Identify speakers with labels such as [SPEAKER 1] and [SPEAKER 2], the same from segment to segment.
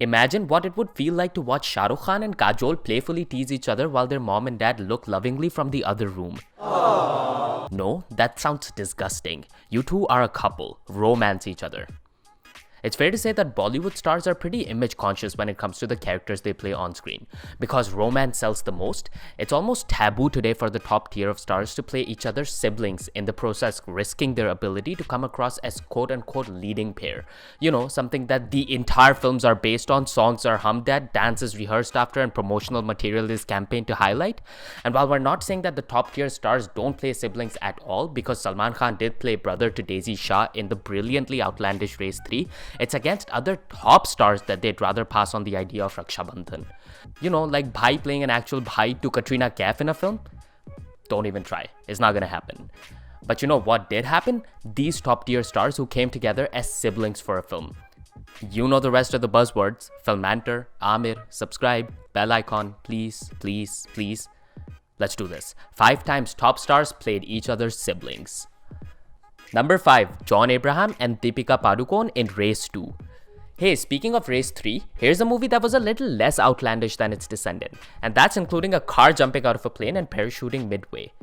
[SPEAKER 1] Imagine what it would feel like to watch Shah Rukh Khan and Kajol playfully tease each other while their mom and dad look lovingly from the other room. No, that sounds disgusting. You two are a couple. Romance each other. It's fair to say that Bollywood stars are pretty image conscious when it comes to the characters they play on screen. Because romance sells the most, it's almost taboo today for the top tier of stars to play each other's siblings, in the process risking their ability to come across as quote-unquote leading pair. You know, something that the entire films are based on, songs are hummed at, dances rehearsed after, and promotional material is campaigned to highlight. And while we're not saying that the top tier stars don't play siblings at all, because Salman Khan did play brother to Daisy Shah in the brilliantly outlandish Race 3, it's against other top stars that they'd rather pass on the idea of Raksha Bandhan. You know, like Bhai playing an actual Bhai to Katrina Kaif in a film? Don't even try. It's not gonna happen. But you know what did happen? These top tier stars who came together as siblings for a film. You know the rest of the buzzwords. Filmanter, Amir, subscribe, bell icon, please, please, please. Let's do this. 5 times top stars played each other's siblings. Number 5, John Abraham and Deepika Padukone in Race 2. Hey, speaking of Race 3, here's a movie that was a little less outlandish than its descendant, and that's including a car jumping out of a plane and parachuting midway.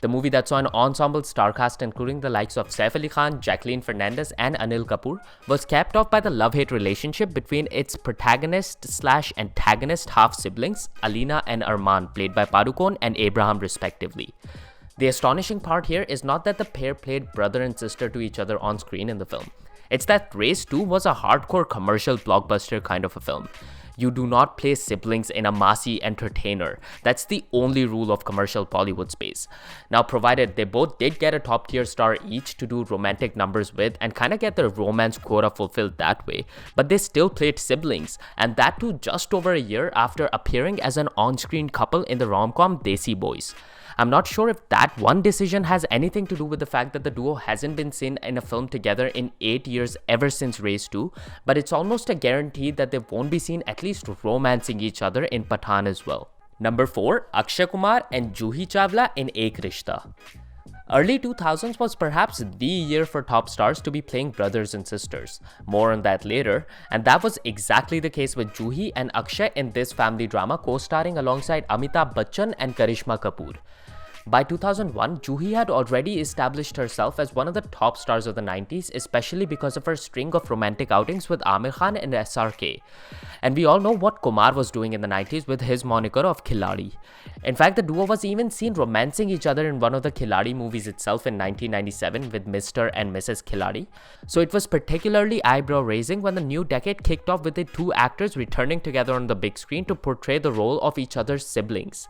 [SPEAKER 1] The movie that saw an ensemble star cast including the likes of Saif Ali Khan, Jacqueline Fernandez, and Anil Kapoor was capped off by the love-hate relationship between its protagonist/antagonist half-siblings, Alina and Arman, played by Padukone and Abraham respectively. The astonishing part here is not that the pair played brother and sister to each other on screen in the film. It's that Race 2 was a hardcore commercial blockbuster kind of a film. You do not play siblings in a massy entertainer. That's the only rule of commercial Bollywood space. Now, provided they both did get a top tier star each to do romantic numbers with and kind of get their romance quota fulfilled that way, but they still played siblings, and that too just over a year after appearing as an on-screen couple in the rom-com Desi Boys. I'm not sure if that one decision has anything to do with the fact that the duo hasn't been seen in a film together in 8 years ever since Race 2, but it's almost a guarantee that they won't be seen at least romancing each other in Pathaan as well. Number 4, Akshay Kumar and Juhi Chawla in Ek Rishta. Early 2000s was perhaps the year for top stars to be playing brothers and sisters. More on that later, and that was exactly the case with Juhi and Akshay in this family drama co-starring alongside Amitabh Bachchan and Karishma Kapoor. By 2001, Juhi had already established herself as one of the top stars of the 90s, especially because of her string of romantic outings with Aamir Khan and SRK. And we all know what Kumar was doing in the 90s with his moniker of Khiladi. In fact, the duo was even seen romancing each other in one of the Khiladi movies itself in 1997 with Mr. and Mrs. Khiladi. So it was particularly eyebrow-raising when the new decade kicked off with the two actors returning together on the big screen to portray the role of each other's siblings.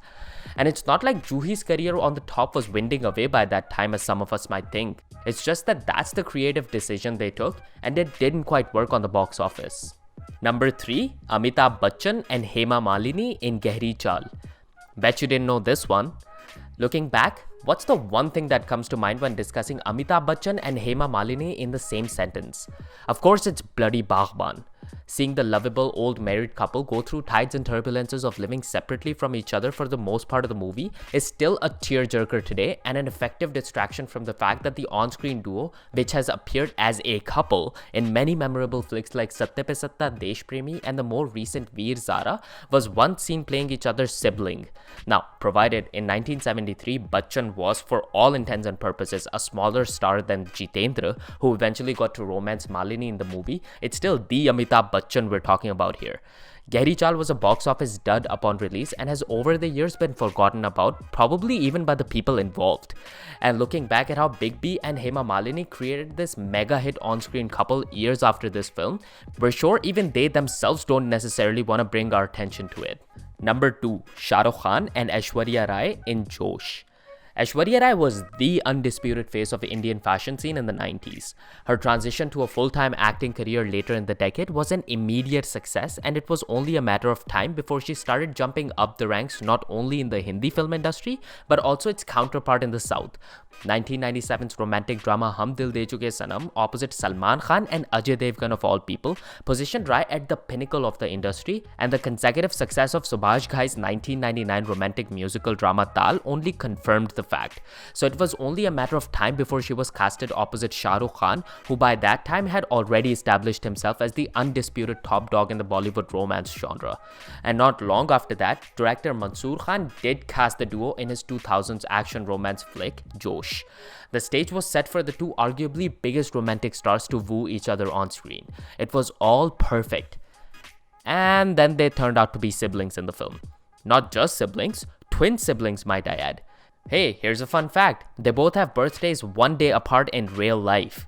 [SPEAKER 1] And it's not like Juhi's career on the top was winding away by that time as some of us might think. It's just that that's the creative decision they took, and it didn't quite work on the box office. Number 3, Amitabh Bachchan and Hema Malini in Gehri Chal. Bet you didn't know this one. Looking back, what's the one thing that comes to mind when discussing Amitabh Bachchan and Hema Malini in the same sentence? Of course, it's bloody Baghban. Seeing the lovable old married couple go through tides and turbulences of living separately from each other for the most part of the movie is still a tearjerker today, and an effective distraction from the fact that the on-screen duo, which has appeared as a couple in many memorable flicks like Satya Pe Satta, Desh Premi, and the more recent Veer Zara, was once seen playing each other's sibling. Now, provided in 1973, Bachchan was for all intents and purposes a smaller star than Jitendra, who eventually got to romance Malini in the movie, it's still the Amitabh Bachchan we're talking about here. Gehri Chal was a box office dud upon release and has over the years been forgotten about, probably even by the people involved. And looking back at how Big B and Hema Malini created this mega hit on-screen couple years after this film, we're sure even they themselves don't necessarily want to bring our attention to it. Number 2, Shah Rukh Khan and Aishwarya Rai in Josh. Aishwarya Rai was the undisputed face of the Indian fashion scene in the 90s. Her transition to a full-time acting career later in the decade was an immediate success, and it was only a matter of time before she started jumping up the ranks not only in the Hindi film industry, but also its counterpart in the South. 1997's romantic drama Hum Dil De Chuke Sanam, opposite Salman Khan and Ajay Devgan of all people, positioned Rai at the pinnacle of the industry, and the consecutive success of Subhash Ghai's 1999 romantic musical drama Tal only confirmed the the fact. So it was only a matter of time before she was casted opposite Shah Rukh Khan, who by that time had already established himself as the undisputed top dog in the Bollywood romance genre. And not long after that, director Mansoor Khan did cast the duo in his 2000s action romance flick, Josh. The stage was set for the two arguably biggest romantic stars to woo each other on screen. It was all perfect. And then they turned out to be siblings in the film. Not just siblings, twin siblings might I add. Hey, here's a fun fact. They both have birthdays one day apart in real life.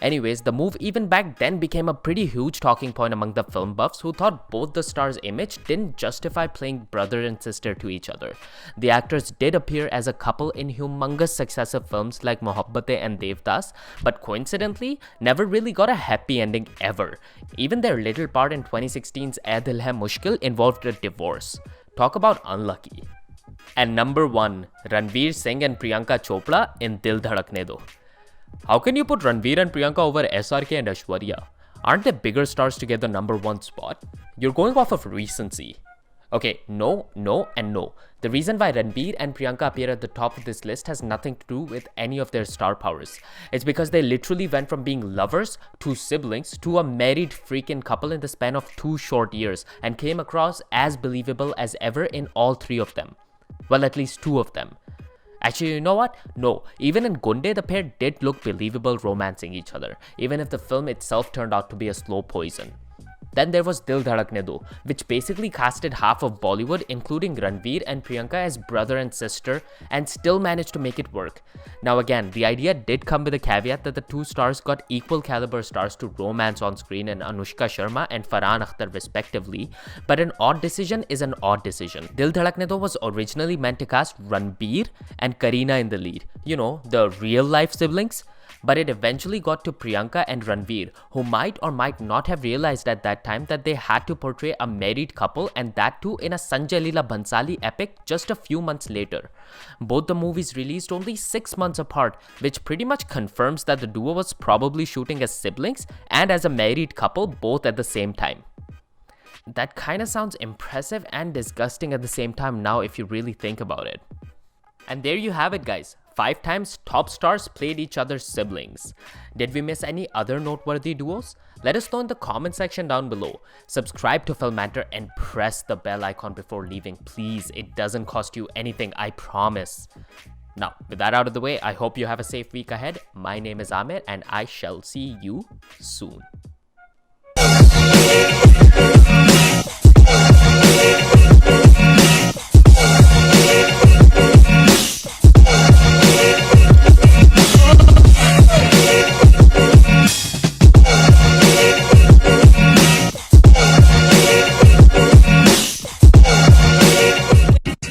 [SPEAKER 1] Anyways, the move even back then became a pretty huge talking point among the film buffs who thought both the stars' image didn't justify playing brother and sister to each other. The actors did appear as a couple in humongous successive films like Mohabbatein and Devdas, but coincidentally, never really got a happy ending ever. Even their little part in 2016's Ae Dil Hai Mushkil involved a divorce. Talk about unlucky. And number 1, Ranveer Singh and Priyanka Chopra in Dil Dhadakne Do. How can you put Ranveer and Priyanka over SRK and Aishwarya? Aren't they bigger stars to get the number 1 spot? You're going off of recency. Okay, no, and no. The reason why Ranveer and Priyanka appear at the top of this list has nothing to do with any of their star powers. It's because they literally went from being lovers to siblings to a married freaking couple in the span of 2 short years and came across as believable as ever in all 3 of them. Well, at least 2 of them. Actually, you know what? No, even in Gunde, the pair did look believable romancing each other, even if the film itself turned out to be a slow poison. Then there was Dil Dhadakne Do, which basically casted half of Bollywood, including Ranveer and Priyanka as brother and sister, and still managed to make it work. Now again, the idea did come with a caveat that the 2 stars got equal caliber stars to romance on screen in Anushka Sharma and Farhan Akhtar respectively, but an odd decision is an odd decision. Dil Dhadakne Do was originally meant to cast Ranveer and Kareena in the lead. You know, the real life siblings. But it eventually got to Priyanka and Ranveer, who might or might not have realized at that time that they had to portray a married couple, and that too in a Sanjay Leela Bhansali epic just a few months later. Both the movies released only 6 months apart, which pretty much confirms that the duo was probably shooting as siblings and as a married couple both at the same time. That kinda sounds impressive and disgusting at the same time now if you really think about it. And there you have it, guys. 5 times top stars played each other's siblings. Did we miss any other noteworthy duos? Let us know in the comment section down below. Subscribe to Filmantor and press the bell icon before leaving, please. It doesn't cost you anything, I promise. Now, with that out of the way, I hope you have a safe week ahead. My name is Amir and I shall see you soon.